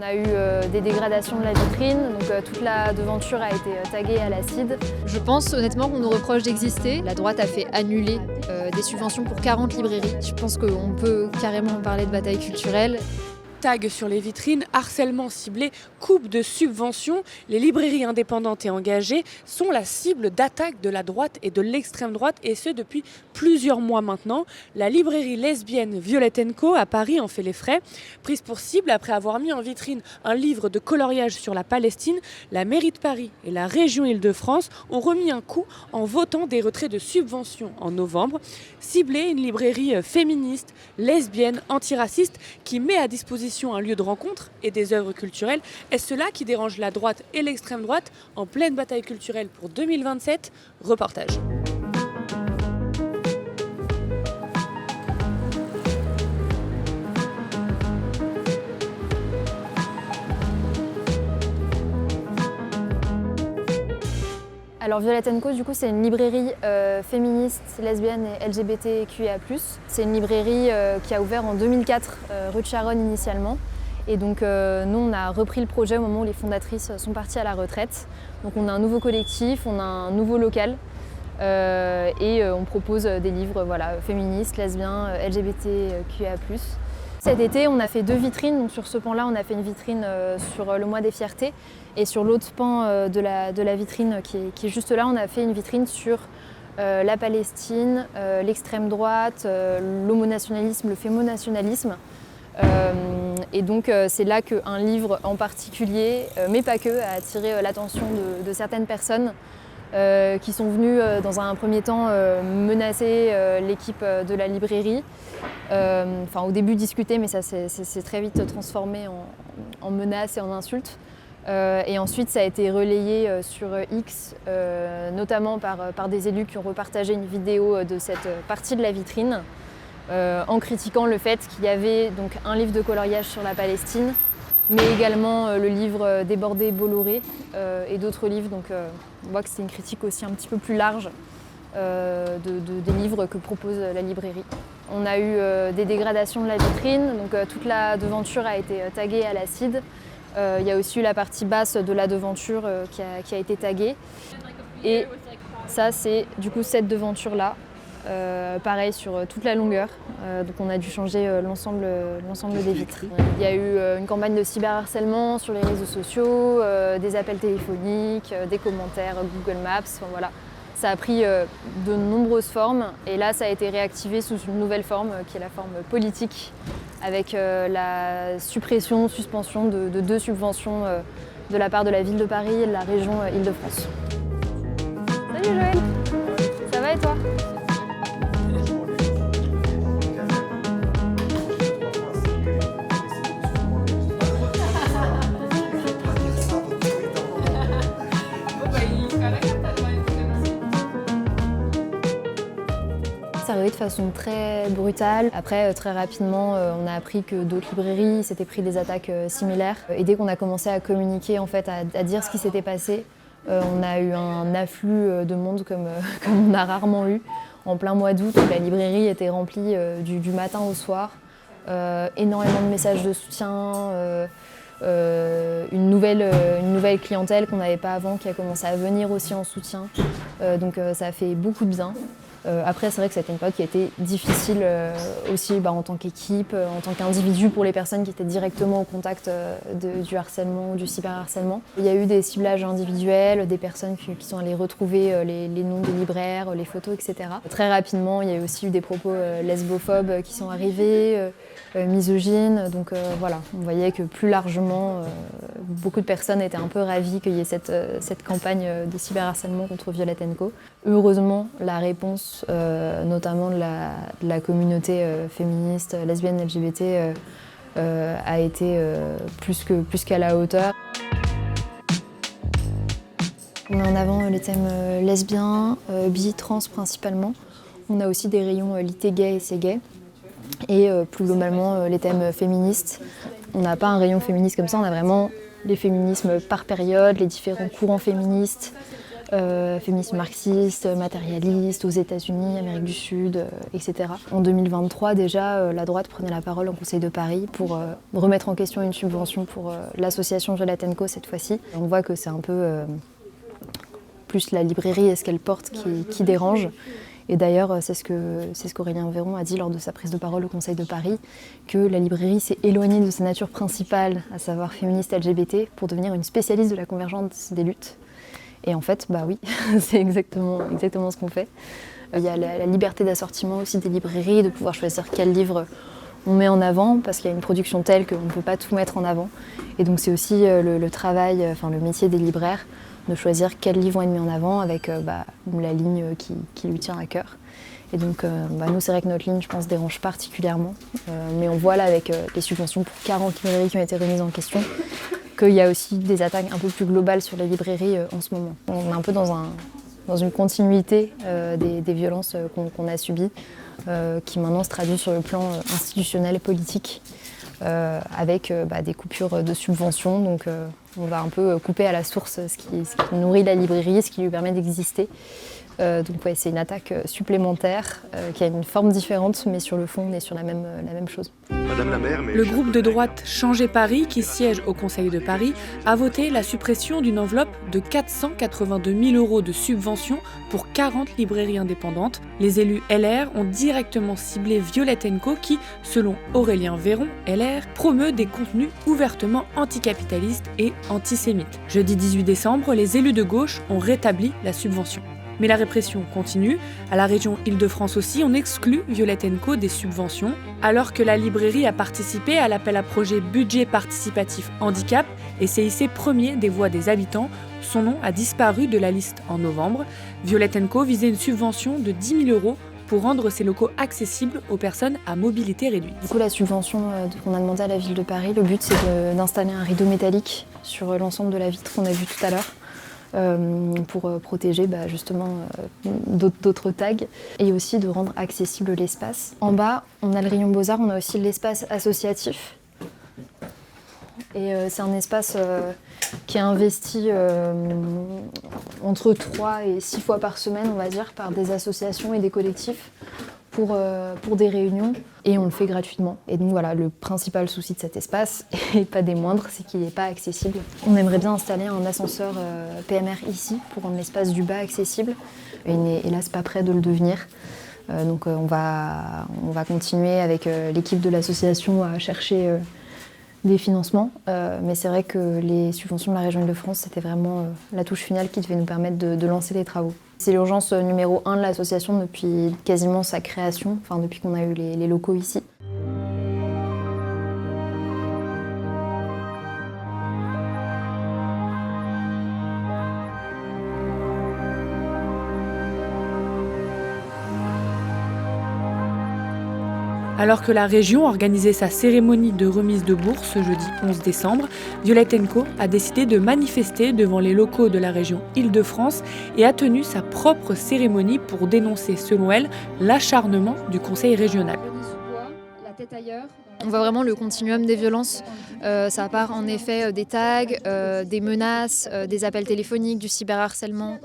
a eu des dégradations de la vitrine, donc toute la devanture a été taguée à l'acide. Je pense honnêtement qu'on nous reproche d'exister. La droite a fait annuler des subventions pour 40 librairies. Je pense qu'on peut carrément parler de bataille culturelle. Tags sur les vitrines, harcèlement ciblé, coupe de subventions, les librairies indépendantes et engagées sont la cible d'attaques de la droite et de l'extrême droite, et ce depuis plusieurs mois maintenant. La librairie lesbienne Violet & Co à Paris en fait les frais. Prise pour cible après avoir mis en vitrine un livre de coloriage sur la Palestine, la mairie de Paris et la région Île-de-France ont remis un coup en votant des retraits de subventions en novembre. Cibler une librairie féministe, lesbienne, antiraciste qui met à disposition un lieu de rencontre et des œuvres culturelles. Est-ce cela qui dérange la droite et l'extrême droite en pleine bataille culturelle pour 2027 ? Reportage. Alors Violet & Co, du coup, c'est une librairie féministe, lesbienne et LGBTQIA+. C'est une librairie qui a ouvert en 2004, rue de Charonne initialement. Et donc nous, on a repris le projet au moment où les fondatrices sont parties à la retraite. Donc on a un nouveau collectif, on a un nouveau local et on propose des livres féministes, lesbiens, LGBTQIA+. Cet été, on a fait 2 vitrines. Donc sur ce pan-là, on a fait une vitrine sur le mois des fiertés. Et sur l'autre pan de la vitrine qui est juste là, on a fait une vitrine sur la Palestine, l'extrême droite, l'homonationalisme, le fémonationalisme. Et donc c'est là qu'un livre en particulier, mais pas que, a attiré l'attention de certaines personnes qui sont venues dans un premier temps menacer l'équipe de la librairie. Au début discuter, mais ça s'est très vite transformé en menaces et en insultes. Et ensuite ça a été relayé sur X, notamment par des élus qui ont repartagé une vidéo de cette partie de la vitrine en critiquant le fait qu'il y avait donc un livre de coloriage sur la Palestine, mais également le livre Débordé Bolloré et d'autres livres. Donc on voit que c'est une critique aussi un petit peu plus large des livres que propose la librairie. On a eu des dégradations de la vitrine, donc toute la devanture a été taguée à l'acide. Il y a aussi eu la partie basse de la devanture qui a été taguée. Et ça, c'est du coup cette devanture-là, pareil sur toute la longueur. Donc on a dû changer l'ensemble des vitres. Il y a eu une campagne de cyberharcèlement sur les réseaux sociaux, des appels téléphoniques, des commentaires Google Maps, voilà. Ça a pris de nombreuses formes et là ça a été réactivé sous une nouvelle forme qui est la forme politique avec la suspension de 2 subventions de la part de la ville de Paris et de la région Île-de-France. Salut Joël, ça va et toi ? C'est arrivé de façon très brutale. Après, très rapidement, on a appris que d'autres librairies s'étaient pris des attaques similaires. Et dès qu'on a commencé à communiquer, en fait, à dire ce qui s'était passé, on a eu un afflux de monde comme on a rarement eu. En plein mois d'août, la librairie était remplie du matin au soir. Énormément de messages de soutien, une nouvelle clientèle qu'on n'avait pas avant qui a commencé à venir aussi en soutien. Donc ça a fait beaucoup de bien. Après, c'est vrai que c'était une période qui a été difficile aussi en tant qu'équipe, en tant qu'individu pour les personnes qui étaient directement au contact du harcèlement, du cyberharcèlement. Il y a eu des ciblages individuels, des personnes qui sont allées retrouver les noms des libraires, les photos, etc. Très rapidement, il y a aussi eu des propos lesbophobes qui sont arrivés, misogynes. Donc voilà, on voyait que plus largement, beaucoup de personnes étaient un peu ravies qu'il y ait cette campagne de cyberharcèlement contre Violet & Co. Heureusement, la réponse, notamment de la communauté féministe, lesbienne, LGBT, a été plus qu'à la hauteur. On met en avant les thèmes lesbiens, bi, trans principalement. On a aussi des rayons lit gay et c'est gay. Et plus globalement, les thèmes féministes. On n'a pas un rayon féministe comme ça, on a vraiment les féminismes par période, les différents courants féministes. féministes marxistes, matérialistes, aux États-Unis, Amérique du Sud, etc. En 2023, déjà, la droite prenait la parole au Conseil de Paris pour remettre en question une subvention pour l'association Violette & Co cette fois-ci. On voit que c'est un peu plus la librairie et ce qu'elle porte qui dérange. Et d'ailleurs, c'est ce qu'Aurélien Véron a dit lors de sa prise de parole au Conseil de Paris, que la librairie s'est éloignée de sa nature principale, à savoir féministe LGBT, pour devenir une spécialiste de la convergence des luttes. Et en fait, bah oui, c'est exactement ce qu'on fait. Il y a la liberté d'assortiment aussi des librairies, de pouvoir choisir quel livre on met en avant, parce qu'il y a une production telle qu'on ne peut pas tout mettre en avant. Et donc c'est aussi le travail, le métier des libraires, de choisir quels livres vont être mis en avant avec la ligne qui lui tient à cœur. Et donc nous, c'est vrai que notre ligne, je pense, dérange particulièrement. Mais on voit là avec les subventions pour 40 librairies qui ont été remises en question, qu'il y a aussi des attaques un peu plus globales sur les librairies en ce moment. On est un peu dans une continuité des violences qu'on a subies, qui maintenant se traduit sur le plan institutionnel et politique, avec des coupures de subventions. Donc on va un peu couper à la source ce qui nourrit la librairie, ce qui lui permet d'exister. C'est une attaque supplémentaire qui a une forme différente, mais sur le fond, on est sur la même chose. Madame la maire, le groupe de droite Changer Paris, qui siège au Conseil de Paris, a voté la suppression d'une enveloppe de 482 000 € de subventions pour 40 librairies indépendantes. Les élus LR ont directement ciblé Violette & Co qui, selon Aurélien Véron, LR, promeut des contenus ouvertement anticapitalistes et antisémites. Jeudi 18 décembre, les élus de gauche ont rétabli la subvention. Mais la répression continue. À la région Île-de-France aussi, on exclut Violette & Co des subventions, alors que la librairie a participé à l'appel à projet Budget participatif handicap et s'est hissé premier des voix des habitants. Son nom a disparu de la liste en novembre. Violette & Co visait une subvention de 10 000 € pour rendre ses locaux accessibles aux personnes à mobilité réduite. Du coup, la subvention qu'on a demandé à la ville de Paris, le but c'est d'installer un rideau métallique sur l'ensemble de la vitre qu'on a vu tout à l'heure, pour protéger justement d'autres tags, et aussi de rendre accessible l'espace. En bas, on a le rayon Beaux-Arts, on a aussi l'espace associatif. Et c'est un espace qui est investi entre 3 et 6 fois par semaine, on va dire, par des associations et des collectifs pour des réunions, et on le fait gratuitement. Et donc voilà, le principal souci de cet espace, et pas des moindres, c'est qu'il n'est pas accessible. On aimerait bien installer un ascenseur PMR ici, pour rendre l'espace du bas accessible, et il n'est hélas pas prêt de le devenir. Donc on va continuer avec l'équipe de l'association à chercher des financements, mais c'est vrai que les subventions de la région Île-de-France, c'était vraiment la touche finale qui devait nous permettre de lancer les travaux. C'est l'urgence numéro 1 de l'association depuis quasiment sa création, depuis qu'on a eu les locaux ici. Alors que la région organisait sa cérémonie de remise de bourse ce jeudi 11 décembre, Violette & Co a décidé de manifester devant les locaux de la région Île-de-France et a tenu sa propre cérémonie pour dénoncer, selon elle, l'acharnement du conseil régional. On voit vraiment le continuum des violences. Ça part en effet des tags, des menaces, des appels téléphoniques, du cyberharcèlement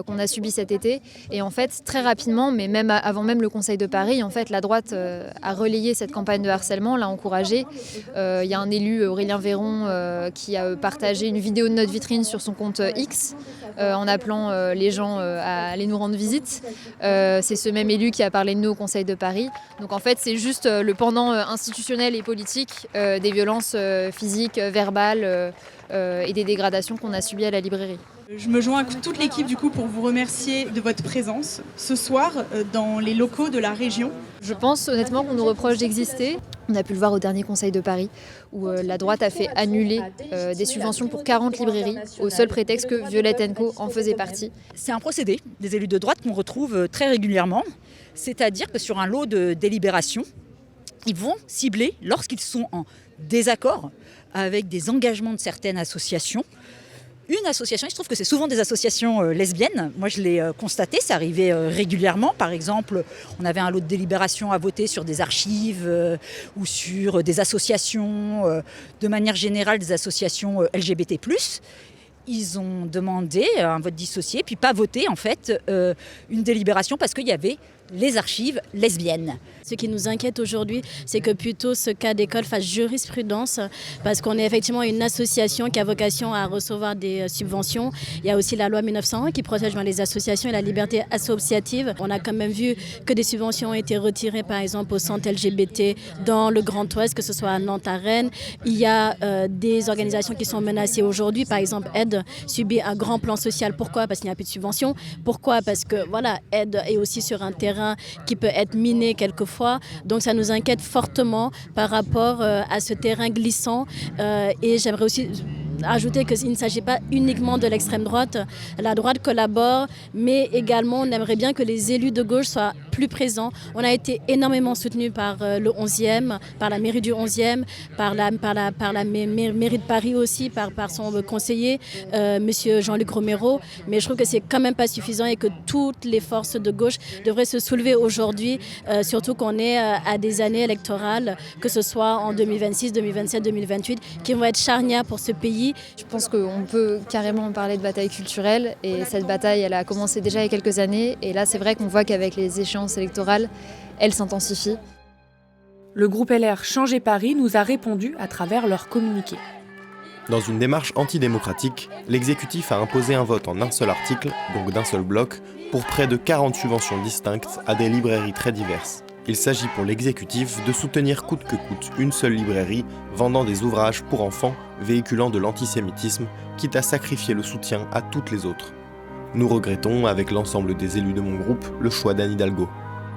qu'on a subi cet été. Et en fait, très rapidement, mais même avant même le Conseil de Paris, en fait, la droite a relayé cette campagne de harcèlement, l'a encouragée. Il y a un élu, Aurélien Véron, qui a partagé une vidéo de notre vitrine sur son compte X, en appelant les gens à aller nous rendre visite. C'est ce même élu qui a parlé de nous au Conseil de Paris. Donc en fait, c'est juste le pendant institutionnel et politique des violences physiques, verbales et des dégradations qu'on a subies à la librairie. Je me joins à toute l'équipe du coup pour vous remercier de votre présence ce soir dans les locaux de la région. Je pense honnêtement qu'on nous reproche d'exister. On a pu le voir au dernier Conseil de Paris où la droite a fait annuler des subventions pour 40 librairies au seul prétexte que Violette & Co en faisait partie. C'est un procédé des élus de droite qu'on retrouve très régulièrement, c'est-à-dire que sur un lot de délibérations, ils vont cibler, lorsqu'ils sont en désaccord avec des engagements de certaines associations, une association, il se trouve que c'est souvent des associations lesbiennes. Moi, je l'ai constaté, ça arrivait régulièrement. Par exemple, on avait un lot de délibération à voter sur des archives ou sur des associations, de manière générale, des associations LGBT+. ils ont demandé un vote dissocié, puis pas voté en fait une délibération parce qu'il y avait les archives lesbiennes. Ce qui nous inquiète aujourd'hui, c'est que plutôt ce cas d'école fasse jurisprudence, parce qu'on est effectivement une association qui a vocation à recevoir des subventions. Il y a aussi la loi 1901 qui protège les associations et la liberté associative. On a quand même vu que des subventions ont été retirées, par exemple, au centre LGBT dans le Grand Ouest, que ce soit à Nantes, à Rennes. Il y a des organisations qui sont menacées aujourd'hui. Par exemple, Aide subit un grand plan social. Pourquoi ? Parce qu'il n'y a plus de subventions. Pourquoi ? Parce que voilà, Aide est aussi sur un terrain qui peut être miné quelquefois. Donc ça nous inquiète fortement par rapport à ce terrain glissant. Et j'aimerais aussi ajouter qu'il ne s'agit pas uniquement de l'extrême droite. La droite collabore, mais également on aimerait bien que les élus de gauche soient plus présents. On a été énormément soutenus par le 11e, par la mairie du 11e, par la mairie de Paris aussi, par son conseiller, monsieur Jean-Luc Romero. Mais je trouve que c'est quand même pas suffisant et que toutes les forces de gauche devraient se soulever aujourd'hui, surtout qu'on est à des années électorales, que ce soit en 2026, 2027, 2028, qui vont être charnières pour ce pays. Je pense qu'on peut carrément parler de bataille culturelle et cette bataille, elle a commencé déjà il y a quelques années et là c'est vrai qu'on voit qu'avec les échéances électorales, elle s'intensifie. Le groupe LR Changer Paris nous a répondu à travers leur communiqué. Dans une démarche antidémocratique, l'exécutif a imposé un vote en un seul article, donc d'un seul bloc, pour près de 40 subventions distinctes à des librairies très diverses. Il s'agit pour l'exécutif de soutenir coûte que coûte une seule librairie vendant des ouvrages pour enfants véhiculant de l'antisémitisme, quitte à sacrifier le soutien à toutes les autres. Nous regrettons, avec l'ensemble des élus de mon groupe, le choix d'Anne Hidalgo.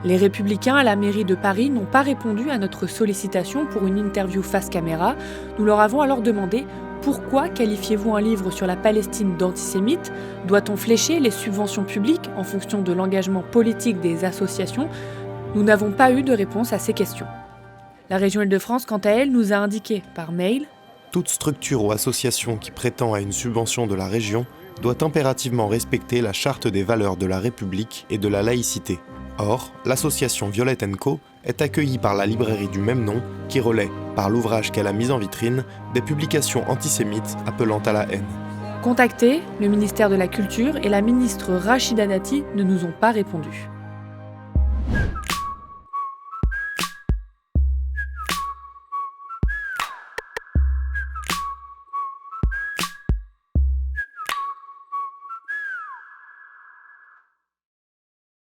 Les Républicains à la mairie de Paris n'ont pas répondu à notre sollicitation pour une interview face caméra. Nous leur avons alors demandé « Pourquoi qualifiez-vous un livre sur la Palestine d'antisémite ? Doit-on flécher les subventions publiques en fonction de l'engagement politique des associations ?» Nous n'avons pas eu de réponse à ces questions. La région Île-de-France, quant à elle, nous a indiqué par mail « Toute structure ou association qui prétend à une subvention de la région doit impérativement respecter la charte des valeurs de la République et de la laïcité. Or, l'association Violette & Co est accueillie par la librairie du même nom qui relaie, par l'ouvrage qu'elle a mis en vitrine, des publications antisémites appelant à la haine. » Contactés, le ministère de la Culture et la ministre Rachida Dati ne nous ont pas répondu.